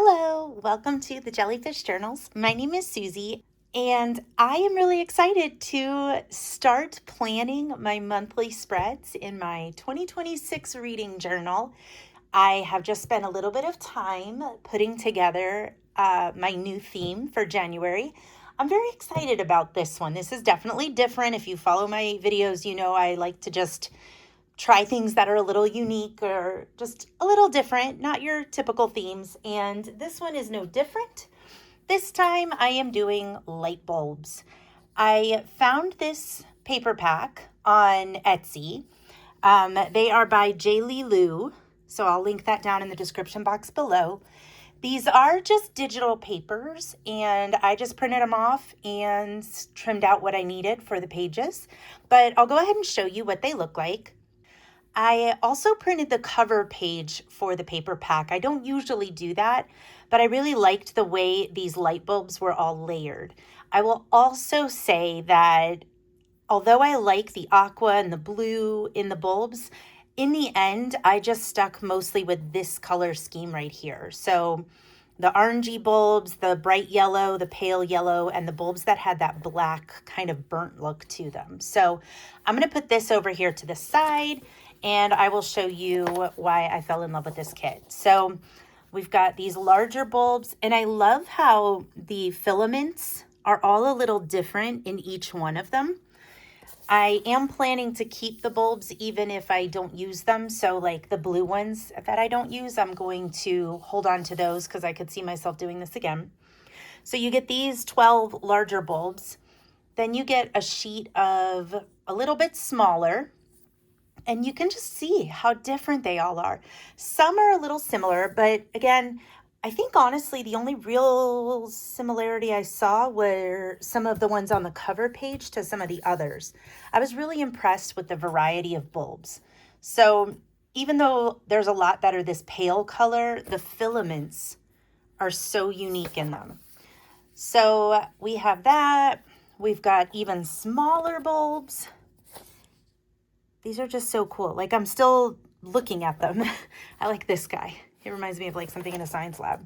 Hello, welcome to the Jellyfish Journals. My name is Susie, and I am really excited to start planning my monthly spreads in my 2026 reading journal. I have just spent a little bit of time putting together my new theme for January. I'm very excited about this one. This is definitely different. If you follow my videos, you know I like to just try things that are a little unique or just a little different, not your typical themes. And this one is no different. This time I am doing light bulbs. I found this paper pack on Etsy. They are by Jellyfish, so I'll link that down in the description box below. These are just digital papers, and I just printed them off and trimmed out what I needed for the pages. But I'll go ahead and show you what they look like. I also printed the cover page for the paper pack. I don't usually do that, but I really liked the way these light bulbs were all layered. I will also say that although I like the aqua and the blue in the bulbs, in the end, I just stuck mostly with this color scheme right here. So the orangey bulbs, the bright yellow, the pale yellow, and the bulbs that had that black kind of burnt look to them. So I'm going to put this over here to the side, and I will show you why I fell in love with this kit. So we've got these larger bulbs, and I love how the filaments are all a little different in each one of them. I am planning to keep the bulbs even if I don't use them. So like the blue ones that I don't use, I'm going to hold on to those because I could see myself doing this again. So you get these 12 larger bulbs. Then you get a sheet of a little bit smaller. And you can just see how different they all are. Some are a little similar, but again, I think honestly, the only real similarity I saw were some of the ones on the cover page to some of the others. I was really impressed with the variety of bulbs. So even though there's a lot that are this pale color, the filaments are so unique in them. So we have that. We've got even smaller bulbs. These are just so cool. Like I'm still looking at them. I like this guy. It reminds me of like something in a science lab.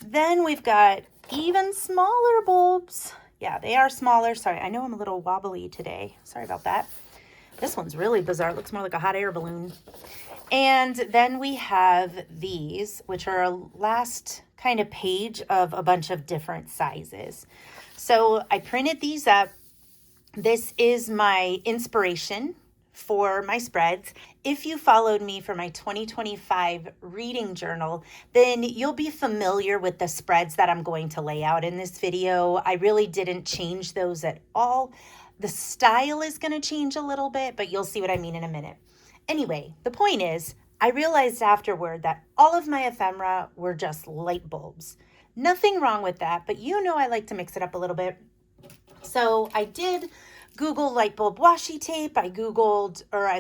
Then we've got even smaller bulbs. Yeah, they are smaller. Sorry, I know I'm a little wobbly today. Sorry about that. This one's really bizarre. It looks more like a hot air balloon. And then we have these, which are a last kind of page of a bunch of different sizes. So I printed these up. This is my inspiration for my spreads. If you followed me for my 2025 reading journal, then you'll be familiar with the spreads that I'm going to lay out in this video. I really didn't change those at all. The style is going to change a little bit, but you'll see what I mean in a minute. Anyway, the point is, I realized afterward that all of my ephemera were just light bulbs. Nothing wrong with that, but you know I like to mix it up a little bit. So I did Google light bulb washi tape. I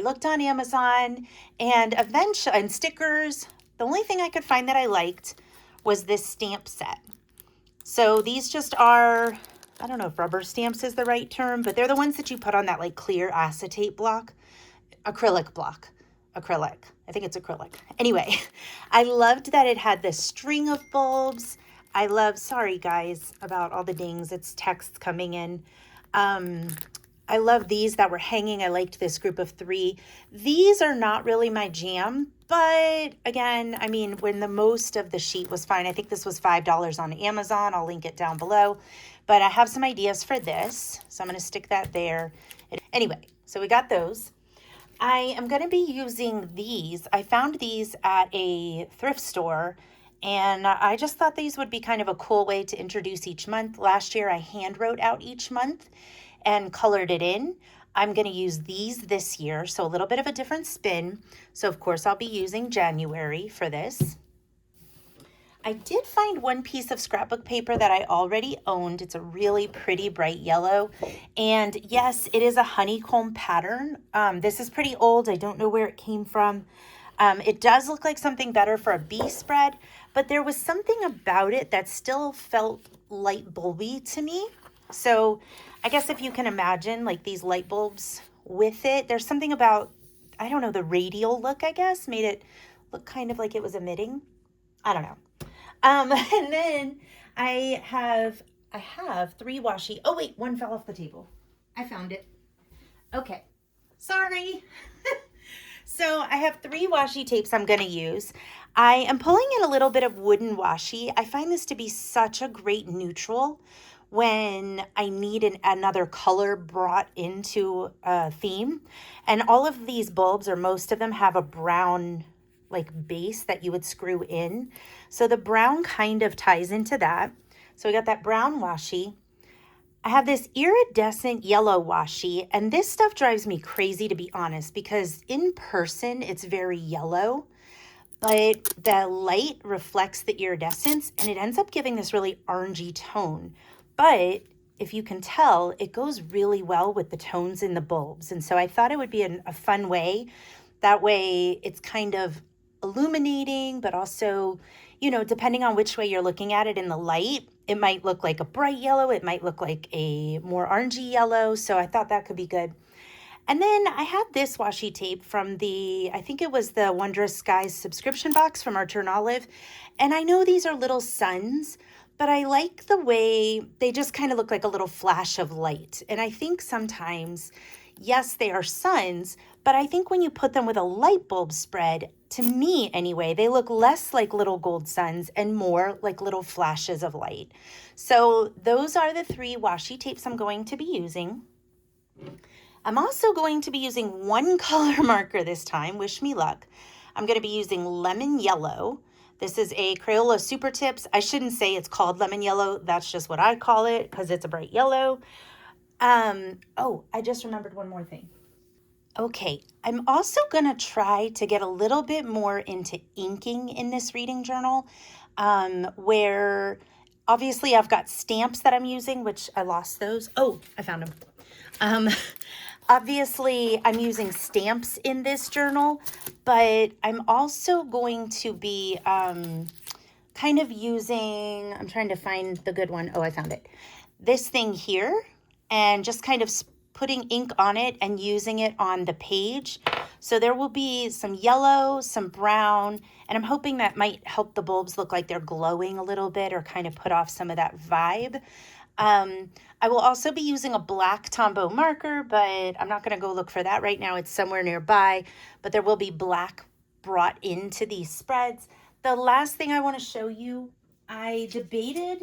looked on Amazon and eventually, and stickers. The only thing I could find that I liked was this stamp set. So these just are, I don't know if rubber stamps is the right term, but they're the ones that you put on that like clear acetate block, acrylic block, acrylic. I think it's acrylic. Anyway, I loved that it had this string of bulbs. Sorry guys about all the dings. It's text coming in. I love these that were hanging. I liked this group of 3. These are not really my jam, but again, I mean, when the most of the sheet was fine, I think this was $5 on Amazon. I'll link it down below, but I have some ideas for this. So I'm going to stick that there. Anyway, so we got those. I am going to be using these. I found these at a thrift store, and I just thought these would be kind of a cool way to introduce each month. Last year, I hand wrote out each month and colored it in. I'm going to use these this year, so a little bit of a different spin. So of course I'll be using January for this. I did find one piece of scrapbook paper that I already owned. It's a really pretty bright yellow. And yes, it is a honeycomb pattern. This is pretty old. I don't know where it came from. It does look like something better for a bee spread, but there was something about it that still felt light bulby to me. So I guess if you can imagine like these light bulbs with it, there's something about, I don't know, the radial look, I guess, made it look kind of like it was emitting. I don't know. And then I have three washi. Oh wait, one fell off the table. I found it. Okay. Sorry. So I have three washi tapes I'm going to use. I am pulling in a little bit of wooden washi. I find this to be such a great neutral when I need another color brought into a theme. And all of these bulbs, or most of them, have a brown like base that you would screw in. So the brown kind of ties into that. So we got that brown washi. I have this iridescent yellow washi, and this stuff drives me crazy, to be honest, because in person it's very yellow, but the light reflects the iridescence and it ends up giving this really orangey tone. But if you can tell, it goes really well with the tones in the bulbs. And so I thought it would be a fun way. That way it's kind of illuminating, but also, you know, depending on which way you're looking at it in the light, it might look like a bright yellow. It might look like a more orangey yellow. So I thought that could be good. And then I had this washi tape from I think it was the Wondrous Skies subscription box from our Journalive. And I know these are little suns, but I like the way they just kind of look like a little flash of light. And I think sometimes, yes, they are suns, but I think when you put them with a light bulb spread, to me anyway, they look less like little gold suns and more like little flashes of light. So those are the three washi tapes I'm going to be using. I'm also going to be using one color marker this time. Wish me luck. I'm going to be using lemon yellow. This is a Crayola Super Tips. I shouldn't say it's called lemon yellow. That's just what I call it because it's a bright yellow. Oh, I just remembered one more thing. Okay, I'm also going to try to get a little bit more into inking in this reading journal, where obviously I've got stamps that I'm using, which I lost those. Oh, I found them. Obviously, I'm using stamps in this journal, but I'm also going to be kind of using, I'm trying to find the good one. Oh, I found it. This thing here, and just kind of putting ink on it and using it on the page. So there will be some yellow, some brown, and I'm hoping that might help the bulbs look like they're glowing a little bit or kind of put off some of that vibe. I will also be using a black Tombow marker, but I'm not going to go look for that right now. It's somewhere nearby, but there will be black brought into these spreads. The last thing I want to show you, I debated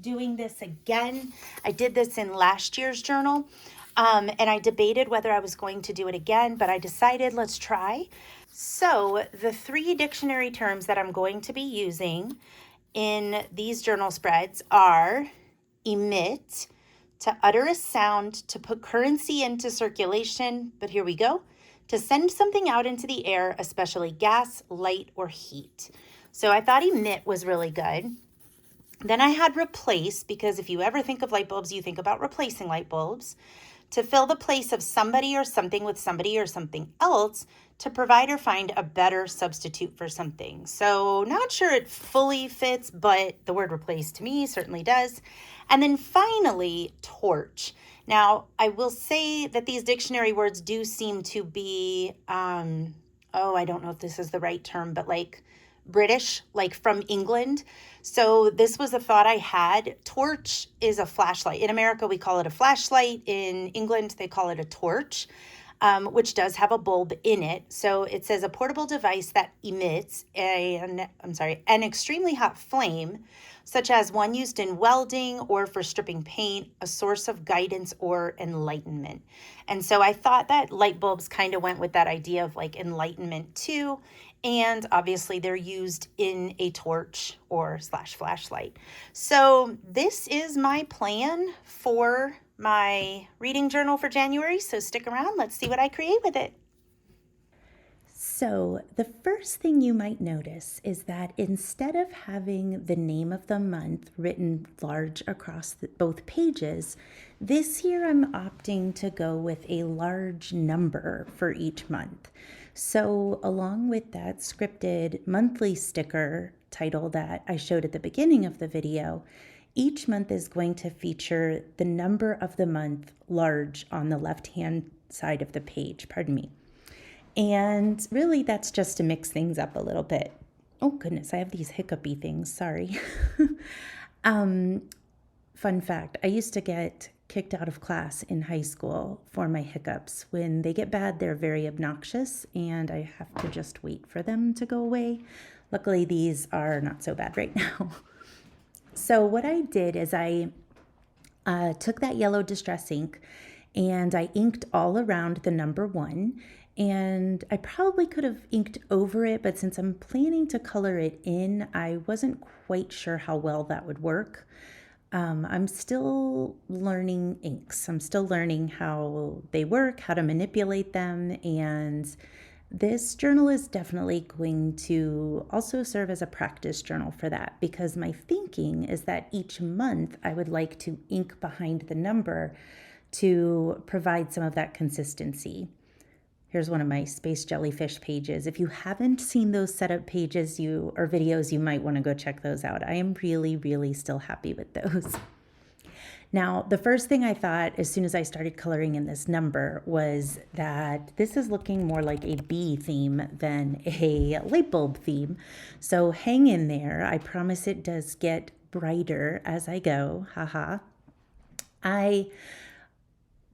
doing this again. I did this in last year's journal, and I debated whether I was going to do it again, but I decided let's try. So the three dictionary terms that I'm going to be using in these journal spreads are emit, to utter a sound, to put currency into circulation, but here we go, to send something out into the air, especially gas, light, or heat. So I thought emit was really good. Then I had replace, because if you ever think of light bulbs, you think about replacing light bulbs. To fill the place of somebody or something with somebody or something else, to provide or find a better substitute for something. So not sure it fully fits, but the word replace to me certainly does. And then finally, torch. Now, I will say that these dictionary words do seem to be, I don't know if this is the right term, but like British, like from England. So this was a thought I had. Torch is a flashlight. In America, we call it a flashlight. In England, they call it a torch, which does have a bulb in it. So it says a portable device that emits an extremely hot flame, such as one used in welding or for stripping paint, a source of guidance or enlightenment. And so I thought that light bulbs kind of went with that idea of like enlightenment too. And obviously they're used in a torch or slash flashlight. So this is my plan for my reading journal for January. So stick around. Let's see what I create with it. So the first thing you might notice is that instead of having the name of the month written large across both pages, this year I'm opting to go with a large number for each month. So along with that scripted monthly sticker title that I showed at the beginning of the video, each month is going to feature the number of the month large on the left-hand side of the page, And really that's just to mix things up a little bit. Oh goodness, I have these hiccupy things, sorry. Fun fact, I used to get kicked out of class in high school for my hiccups. When they get bad, they're very obnoxious, and I have to just wait for them to go away. Luckily, these are not so bad right now. So what I did is I took that yellow distress ink and I inked all around the number 1. And I probably could have inked over it, but since I'm planning to color it in, I wasn't quite sure how well that would work. I'm still learning inks. I'm still learning how they work, how to manipulate them, and this journal is definitely going to also serve as a practice journal for that, because my thinking is that each month I would like to ink behind the number to provide some of that consistency. Here's one of my Space Jellyfish pages. If you haven't seen those setup pages or videos, you might want to go check those out. I am really, really still happy with those. Now, the first thing I thought as soon as I started coloring in this number was that this is looking more like a bee theme than a light bulb theme. So hang in there. I promise it does get brighter as I go. Haha. I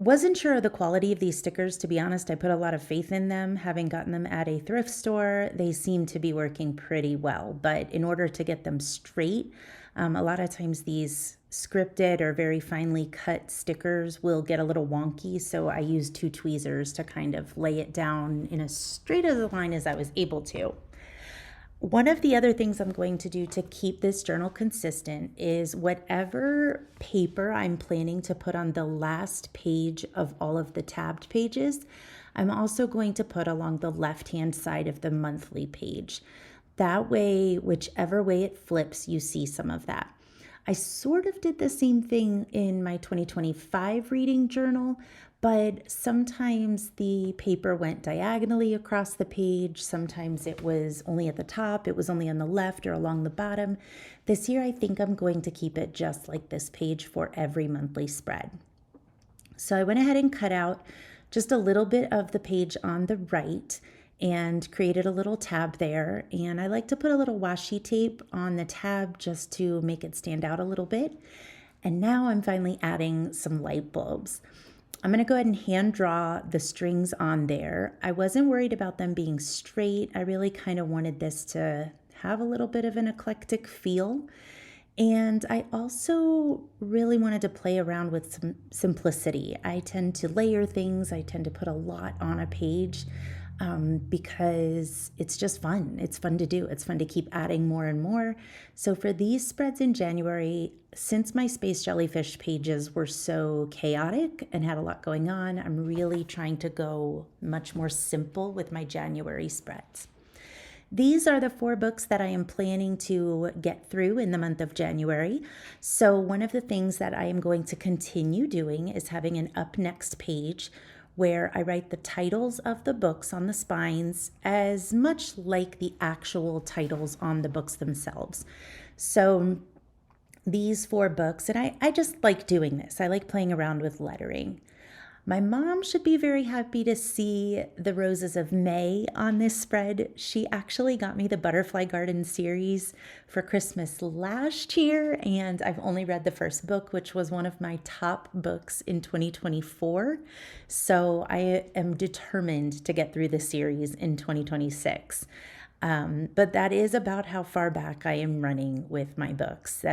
wasn't sure of the quality of these stickers, to be honest. I put a lot of faith in them. Having gotten them at a thrift store, they seem to be working pretty well. But in order to get them straight, a lot of times these scripted or very finely cut stickers will get a little wonky. So I used 2 tweezers to kind of lay it down in as straight as a line as I was able to. One of the other things I'm going to do to keep this journal consistent is whatever paper I'm planning to put on the last page of all of the tabbed pages, I'm also going to put along the left-hand side of the monthly page. That way, whichever way it flips, you see some of that. I sort of did the same thing in my 2025 reading journal, but sometimes the paper went diagonally across the page. Sometimes it was only at the top, it was only on the left or along the bottom. This year, I think I'm going to keep it just like this page for every monthly spread. So I went ahead and cut out just a little bit of the page on the right and created a little tab there. And I like to put a little washi tape on the tab just to make it stand out a little bit. And now I'm finally adding some light bulbs. I'm going to go ahead and hand draw the strings on there. I wasn't worried about them being straight. I really kind of wanted this to have a little bit of an eclectic feel. And I also really wanted to play around with some simplicity. I tend to layer things. I tend to put a lot on a page because it's just fun. It's fun to do. It's fun to keep adding more and more. So for these spreads in January, since my Space Jellyfish pages were so chaotic and had a lot going on, I'm really trying to go much more simple with my January spreads. These are the 4 books that I am planning to get through in the month of January. So one of the things that I am going to continue doing is having an up next page where I write the titles of the books on the spines as much like the actual titles on the books themselves. So these 4 books, and I just like doing this. I like playing around with lettering. My mom should be very happy to see the Roses of May on this spread. She actually got me the Butterfly Garden series for Christmas last year, and I've only read the first book, which was one of my top books in 2024. So I am determined to get through the series in 2026. But that is about how far back I am running with my books.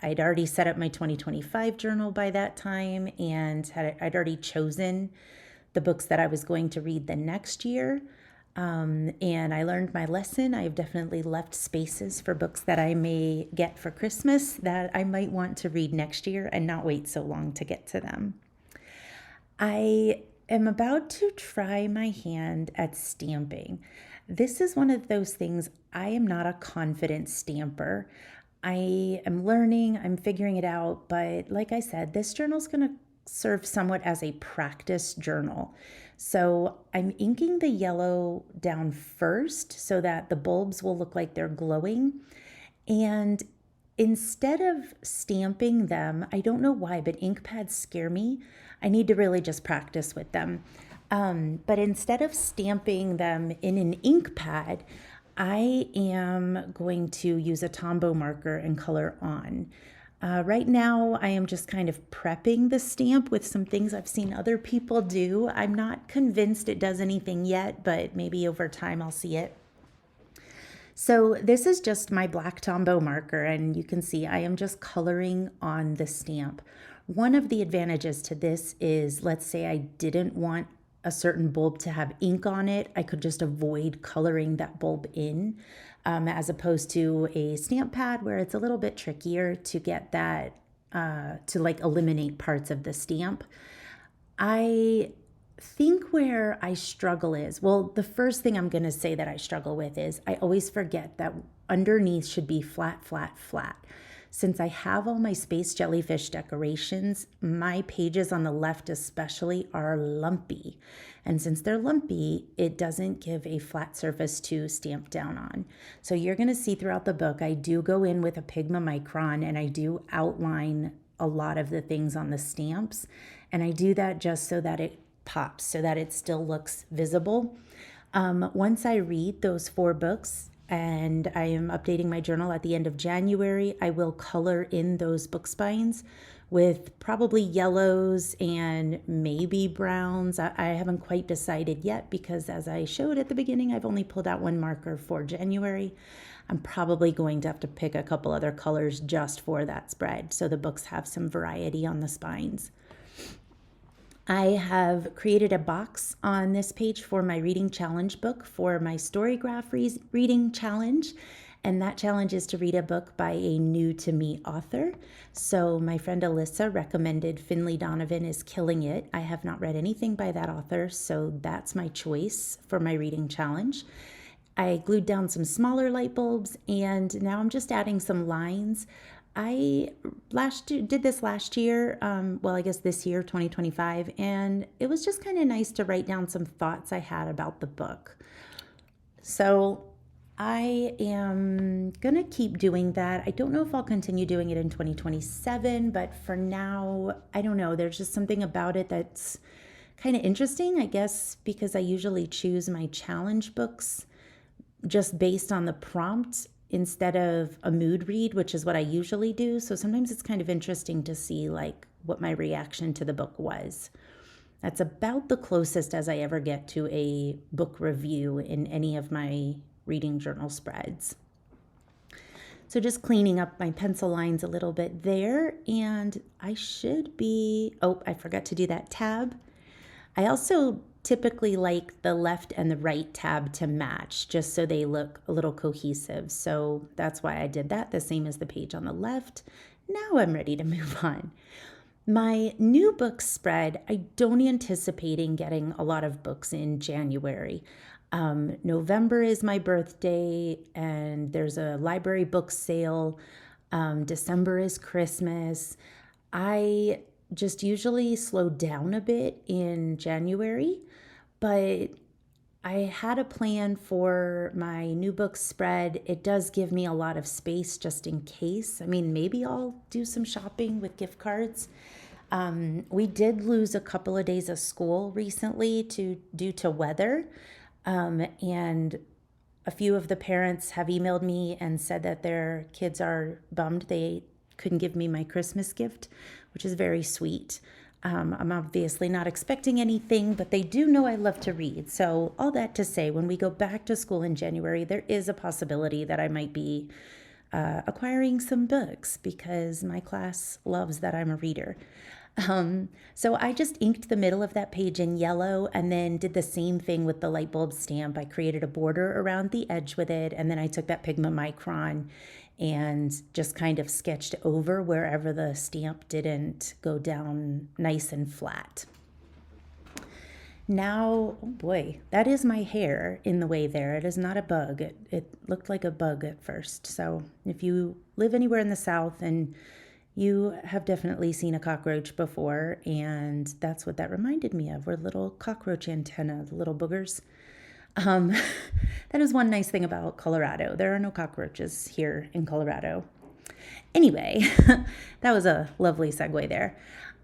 I'd already set up my 2025 journal by that time, and I'd already chosen the books that I was going to read the next year. And I learned my lesson. I've definitely left spaces for books that I may get for Christmas that I might want to read next year and not wait so long to get to them. I am about to try my hand at stamping. This is one of those things. I am not a confident stamper. I am learning, I'm figuring it out, but like I said, this journal is going to serve somewhat as a practice journal. So I'm inking the yellow down first so that the bulbs will look like they're glowing. And instead of stamping them, I don't know why, but ink pads scare me. I need to really just practice with them. But instead of stamping them in an ink pad, I am going to use a Tombow marker and color on. Right now, I am just kind of prepping the stamp with some things I've seen other people do. I'm not convinced it does anything yet, but maybe over time I'll see it. So this is just my black Tombow marker, and you can see I am just coloring on the stamp. One of the advantages to this is, let's say I didn't want a certain bulb to have ink on it, I could just avoid coloring that bulb in, as opposed to a stamp pad where it's a little bit trickier to get that, to like eliminate parts of the stamp. I think where I struggle is, well, the first thing I'm going to say that I struggle with is I always forget that underneath should be flat, flat, flat. Since I have all my space jellyfish decorations, my pages on the left especially are lumpy. And since they're lumpy, it doesn't give a flat surface to stamp down on. So you're going to see throughout the book, I do go in with a Pigma Micron and I do outline a lot of the things on the stamps. And I do that just so that it pops, so that it still looks visible. Once I read those 4 books, and I am updating my journal at the end of January, I will color in those book spines with probably yellows and maybe browns. I haven't quite decided yet because, as I showed at the beginning, I've only pulled out 1 marker for January. I'm probably going to have to pick a couple other colors just for that spread so the books have some variety on the spines. I have created a box on this page for my reading challenge book for my STORYGRAPH reading challenge. And that challenge is to read a book by a new to me author. So my friend Alyssa recommended Finley Donovan is Killing It. I have not read anything by that author, so that's my choice for my reading challenge. I glued down some smaller light bulbs, and now I'm just adding some lines. I did this last year, well, I guess this year, 2025, and it was just kind of nice to write down some thoughts I had about the book. So I am going to keep doing that. I don't know if I'll continue doing it in 2027, but for now, I don't know. There's just something about it that's kind of interesting, I guess, because I usually choose my challenge books just based on the prompt instead of a mood read, which is what I usually do. So sometimes it's kind of interesting to see like what my reaction to the book was. That's about the closest as I ever get to a book review in any of my reading journal spreads. So just cleaning up my pencil lines a little bit there, and I should be, oh, I forgot to do that tab. I also typically like the left and the right tab to match just so they look a little cohesive. So that's why I did that, the same as the page on the left. Now I'm ready to move on. My new book spread, I don't anticipating getting a lot of books in January. November is my birthday and there's a library book sale. December is Christmas. I just usually slow down a bit in January, but I had a plan for my new book spread. It does give me a lot of space just in case. I mean, maybe I'll do some shopping with gift cards. We did lose a couple of days of school recently due to weather, and a few of the parents have emailed me and said that their kids are bummed they couldn't give me my Christmas gift, which is very sweet. I'm obviously not expecting anything, but they do know I love to read. So all that to say, when we go back to school in January, there is a possibility that I might be acquiring some books because my class loves that I'm a reader. So I just inked the middle of that page in yellow and then did the same thing with the light bulb stamp. I created a border around the edge with it, and then I took that Pigma Micron and just kind of sketched over wherever the stamp didn't go down nice and flat. Now, oh boy, that is my hair in the way there. It is not a bug. It looked like a bug at first. So if you live anywhere in the South, and you have definitely seen a cockroach before, and that's what that reminded me of, were little cockroach antennae, the little boogers. That is one nice thing about Colorado. There are no cockroaches here in Colorado. Anyway, that was a lovely segue there.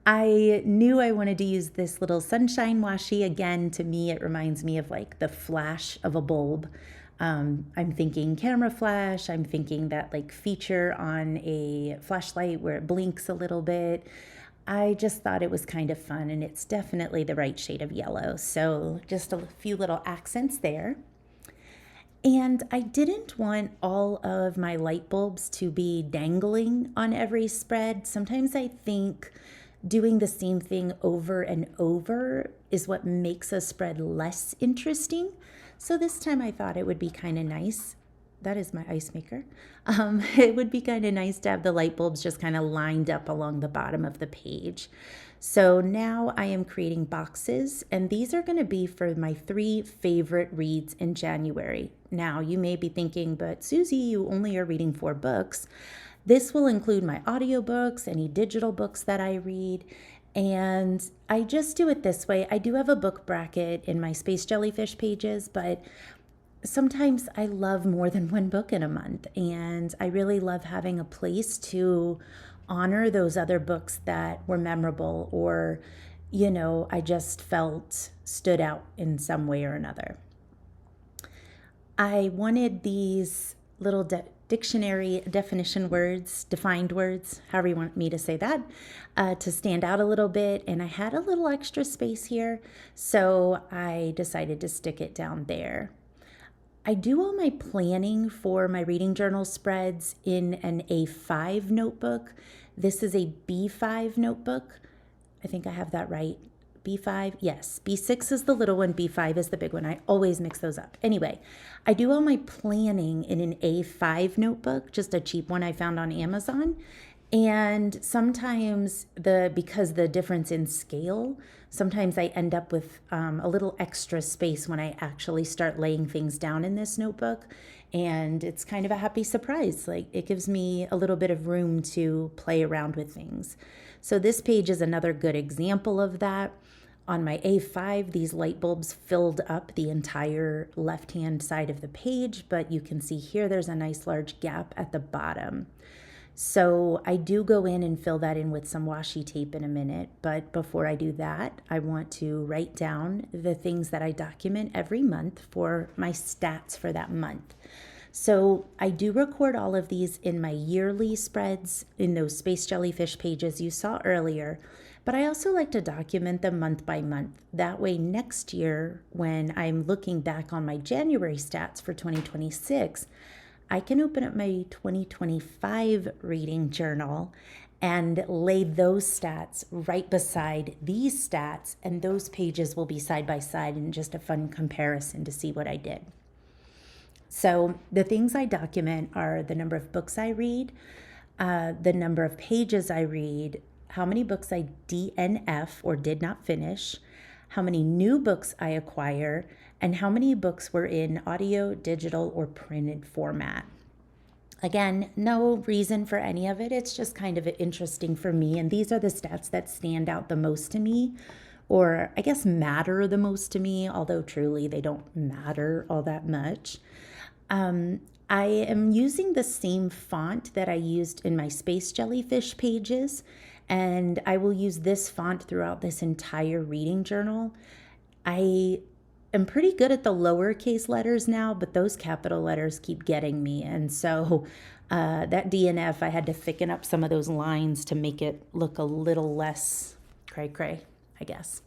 I knew I wanted to use this little sunshine washi. Again, to me, it reminds me of like the flash of a bulb. I'm thinking camera flash. I'm thinking that like feature on a flashlight where it blinks a little bit. I just thought it was kind of fun, and it's definitely the right shade of yellow. So just a few little accents there. And I didn't want all of my light bulbs to be dangling on every spread. Sometimes I think doing the same thing over and over is what makes a spread less interesting. So this time I thought it would be kind of nice. That is my ice maker. It would be kind of nice to have the light bulbs just kind of lined up along the bottom of the page. So now I am creating boxes, and these are going to be for my 3 favorite reads in January. Now you may be thinking, but Susie, you only are reading 4 books. This will include my audiobooks, any digital books that I read, and I just do it this way. I do have a book bracket in my Space Jellyfish pages, but sometimes I love more than 1 book in a month, and I really love having a place to honor those other books that were memorable or, I just felt stood out in some way or another. I wanted these little dictionary definition words, defined words, however you want me to say that, to stand out a little bit. And I had a little extra space here, so I decided to stick it down there. I do all my planning for my reading journal spreads in an A5 notebook. This is a B5 notebook. I think I have that right. B5, yes. B6 is the little one, B5 is the big one. I always mix those up. Anyway, I do all my planning in an A5 notebook, just a cheap one I found on Amazon. And sometimes because the difference in scale, sometimes I end up with a little extra space when I actually start laying things down in this notebook. And it's kind of a happy surprise. Like, it gives me a little bit of room to play around with things. So this page is another good example of that. On my A5, these light bulbs filled up the entire left-hand side of the page, but you can see here there's a nice large gap at the bottom. So I do go in and fill that in with some washi tape in a minute, but before I do that, I want to write down the things that I document every month for my stats for that month. So I do record all of these in my yearly spreads in those Space Jellyfish pages you saw earlier, but I also like to document them month by month. That way next year, when I'm looking back on my January stats for 2026, I can open up my 2025 reading journal and lay those stats right beside these stats, and those pages will be side by side in just a fun comparison to see what I did. So the things I document are the number of books I read, the number of pages I read, how many books I DNF or did not finish, how many new books I acquire, and how many books were in audio, digital, or printed format. Again, no reason for any of it. It's just kind of interesting for me. And these are the stats that stand out the most to me, or I guess matter the most to me, although truly they don't matter all that much. I am using the same font that I used in my Space Jellyfish pages, and I will use this font throughout this entire reading journal. I am pretty good at the lowercase letters now, but those capital letters keep getting me. And so that DNF, I had to thicken up some of those lines to make it look a little less cray-cray, I guess.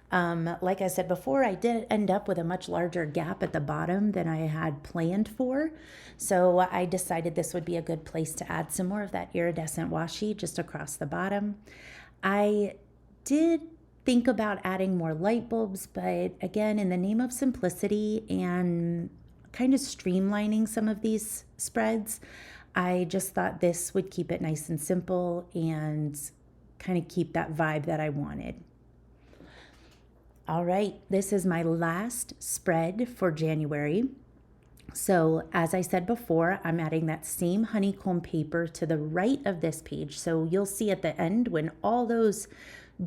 Like I said before, I did end up with a much larger gap at the bottom than I had planned for. So I decided this would be a good place to add some more of that iridescent washi just across the bottom. I did think about adding more light bulbs, but again, in the name of simplicity and kind of streamlining some of these spreads, I just thought this would keep it nice and simple and kind of keep that vibe that I wanted. All right, this is my last spread for January. So as I said before, I'm adding that same honeycomb paper to the right of this page. So you'll see at the end when all those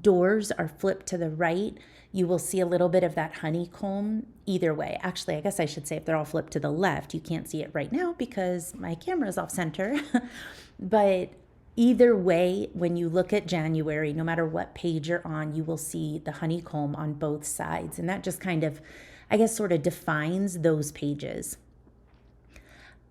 doors are flipped to the right, you will see a little bit of that honeycomb either way. Actually, I guess I should say if they're all flipped to the left, you can't see it right now because my camera is off center. But either way, when you look at January, no matter what page you're on, you will see the honeycomb on both sides. And that just kind of I guess, sort of defines those pages.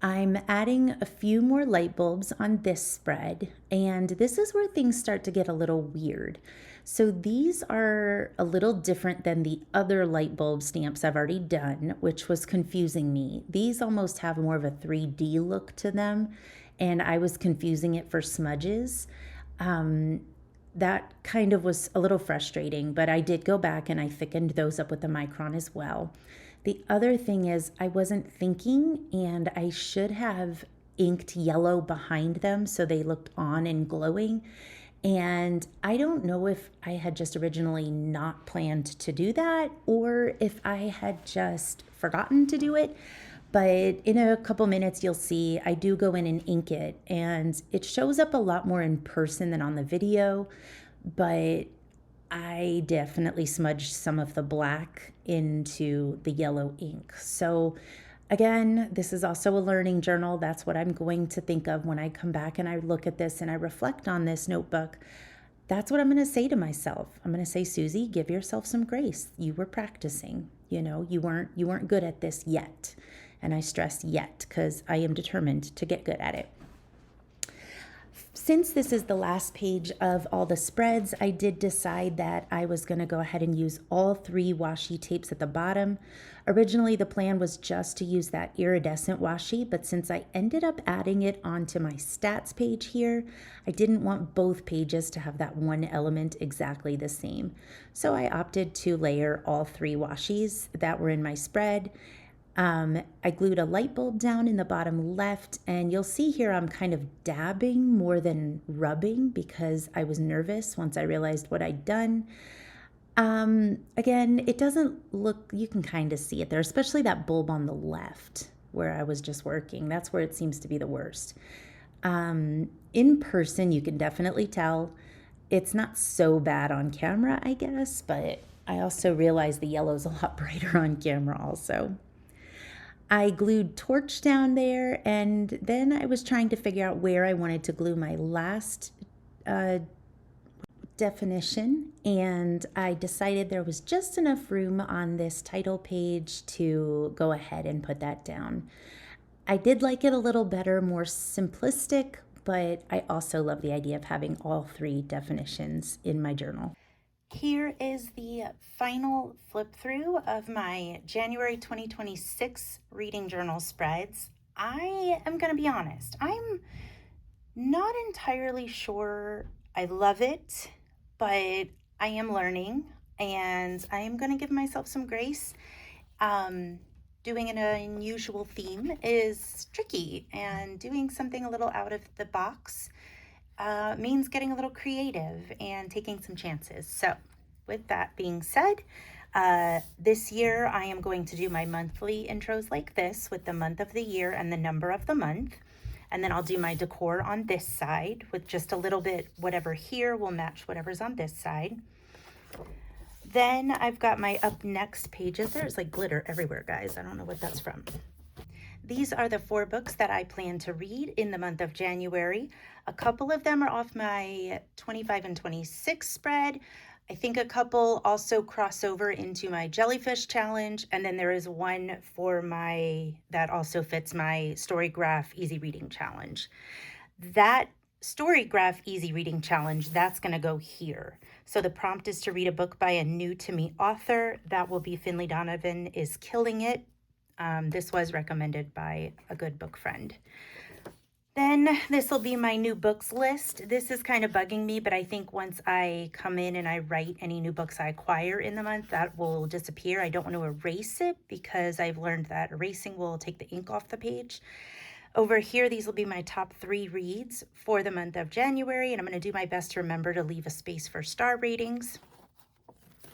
I'm adding a few more light bulbs on this spread, and this is where things start to get a little weird. So these are a little different than the other light bulb stamps I've already done, which was confusing me. These almost have more of a 3D look to them, and I was confusing it for smudges. That kind of was a little frustrating, but I did go back and I thickened those up with the micron as well. The other thing is I wasn't thinking, and I should have inked yellow behind them so they looked on and glowing. And I don't know if I had just originally not planned to do that or if I had just forgotten to do it. But in a couple minutes, you'll see I do go in and ink it, and it shows up a lot more in person than on the video, but I definitely smudged some of the black into the yellow ink. So again, this is also a learning journal. That's what I'm going to think of when I come back and I look at this and I reflect on this notebook. That's what I'm going to say to myself. I'm going to say, Susie, give yourself some grace. You were practicing. You know, you weren't good at this yet. And I stress yet because I am determined to get good at it. Since this is the last page of all the spreads, I did decide that I was going to go ahead and use all 3 washi tapes at the bottom. Originally, the plan was just to use that iridescent washi, but since I ended up adding it onto my stats page here, I didn't want both pages to have that one element exactly the same. So I opted to layer all 3 washis that were in my spread. I glued a light bulb down in the bottom left, and you'll see here I'm kind of dabbing more than rubbing because I was nervous once I realized what I'd done. Again, it doesn't look, you can kind of see it there, especially that bulb on the left where I was just working. That's where it seems to be the worst. In person, you can definitely tell. It's not so bad on camera, I guess, but I also realize the yellow's a lot brighter on camera also. I glued torch down there, and then I was trying to figure out where I wanted to glue my last definition, and I decided there was just enough room on this title page to go ahead and put that down. I did like it a little better, more simplistic, but I also love the idea of having all 3 definitions in my journal. Here is the final flip through of my January 2026 reading journal spreads. I am going to be honest, I'm not entirely sure I love it, but I am learning and I am going to give myself some grace. Doing an unusual theme is tricky, and doing something a little out of the box means getting a little creative and taking some chances. So with that being said, this year I am going to do my monthly intros like this with the month of the year and the number of the month. And then I'll do my decor on this side with just a little bit, whatever here will match whatever's on this side. Then I've got my up next pages. There's like glitter everywhere, guys. I don't know what that's from. These are the 4 books that I plan to read in the month of January. A couple of them are off my 25 and 26 spread. I think a couple also cross over into my Jellyfish challenge, and then there is one for that also fits my STORYGRAPH Easy Reading Challenge. That STORYGRAPH Easy Reading Challenge, that's going to go here. So the prompt is to read a book by a new to me author. That will be Finley Donovan is Killing It. This was recommended by a good book friend. Then this will be my new books list. This is kind of bugging me, but I think once I come in and I write any new books I acquire in the month, that will disappear. I don't want to erase it because I've learned that erasing will take the ink off the page. Over here, these will be my top 3 reads for the month of January, and I'm going to do my best to remember to leave a space for star ratings.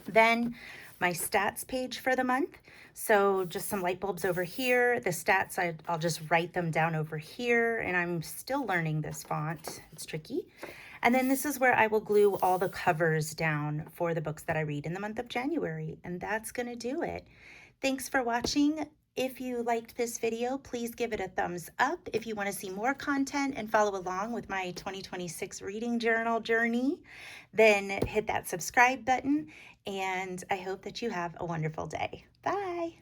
Then my stats page for the month. So just some light bulbs over here. The stats, I'll just write them down over here, and I'm still learning this font. It's tricky. And then this is where I will glue all the covers down for the books that I read in the month of January, and that's going to do it. Thanks for watching. If you liked this video, please give it a thumbs up. If you want to see more content and follow along with my 2026 reading journal journey, then hit that subscribe button, and I hope that you have a wonderful day. Bye.